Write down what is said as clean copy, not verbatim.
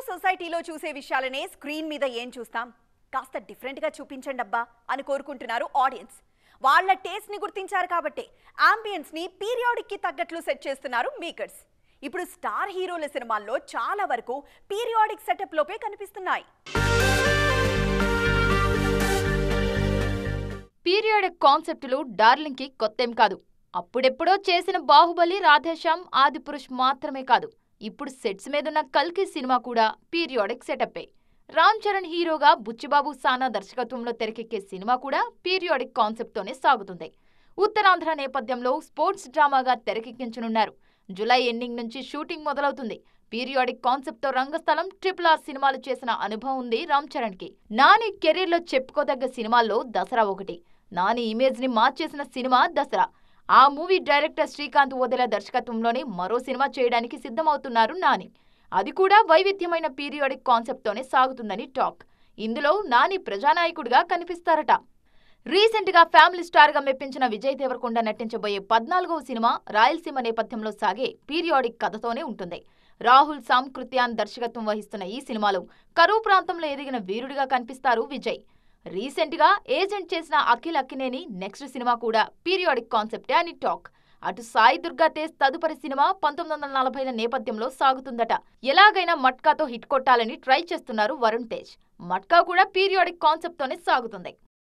సొసైటీలో చూసే విషయాలనే స్క్రీన్ మీద ఏం చూస్తాం, కాస్త డిఫరెంట్ గా చూపించండి అబ్బా అని కోరుకుంటున్నారు ఆడియన్స్. వాళ్ళ టేస్ట్ ని గుర్తించారు కాబట్టి అంబియన్స్ ని పీరియాడిక్ కి తగ్గట్లు సెట్ చేస్తున్నారు మేకర్స్. ఇప్పుడు స్టార్ హీరోల సినిమాల్లో చాలా వరకు పీరియాడిక్ సెటప్ లోపే కనిపిస్తున్నాయి. పీరియాడిక్ కాన్సెప్టులు డార్లింగ్ కి కొత్తేం కాదు. అప్పుడెప్పుడో చేసిన బాహుబలి, రాధేశ్యామ్, ఆదిపురుష్ మాత్రమే కాదు, ఇప్పుడు సెట్స్ మీదున్న కల్కి సినిమా కూడా పీరియాడిక్ సెటప్పే. రామ్ చరణ్ హీరోగా బుచ్చిబాబు సానా దర్శకత్వంలో తెరకెక్కే సినిమా కూడా పీరియాడిక్ కాన్సెప్ట్తోనే సాగుతుంది. ఉత్తరాంధ్ర నేపథ్యంలో స్పోర్ట్స్ డ్రామాగా తెరకెక్కించనున్నారు. జులై ఎండింగ్ నుంచి షూటింగ్ మొదలవుతుంది. పీరియాడిక్ కాన్సెప్ట్తో రంగస్థలం, RRR సినిమాలు చేసిన అనుభవం ఉంది రామ్ చరణ్కి. నాని కెరీర్లో చెప్పుకోదగ్గ సినిమాల్లో దసరా ఒకటి. నాని ఇమేజ్ ని మార్చేసిన సినిమా దసరా. ఆ మూవీ డైరెక్టర్ శ్రీకాంత్ ఓదెల దర్శకత్వంలోనే మరో సినిమా చేయడానికి సిద్ధమవుతున్నారు నాని. అది కూడా వైవిధ్యమైన పీరియాడిక్ కాన్సెప్ట్తోనే సాగుతుందని టాక్. ఇందులో నాని ప్రజానాయకుడిగా కనిపిస్తారట. రీసెంట్ గా ఫ్యామిలీ స్టార్ గా మెప్పించిన విజయ్ దేవరకొండ నటించబోయే 14వ సినిమా రాయలసీమ నేపథ్యంలో సాగే పీరియాడిక్ కథతోనే ఉంటుంది. రాహుల్ సాంకృత్యాన్ దర్శకత్వం వహిస్తున్న ఈ సినిమాలో కరువు ప్రాంతంలో ఎదిగిన వీరుడిగా కనిపిస్తారు విజయ్. రీసెంట్ గా ఏజెంట్ చేసిన అఖిల్ అక్కినేని నెక్స్ట్ సినిమా కూడా పీరియాడిక్ కాన్సెప్టే అని టాక్. అటు సాయి దుర్గా తేజ్ తదుపరి సినిమా 1940ల నేపథ్యంలో సాగుతుందట. ఎలాగైనా మట్కాతో హిట్ కొట్టాలని ట్రై చేస్తున్నారు వరుణ్ తేజ్. మట్కా కూడా పీరియాడిక్ కాన్సెప్ట్తోనే సాగుతుంది.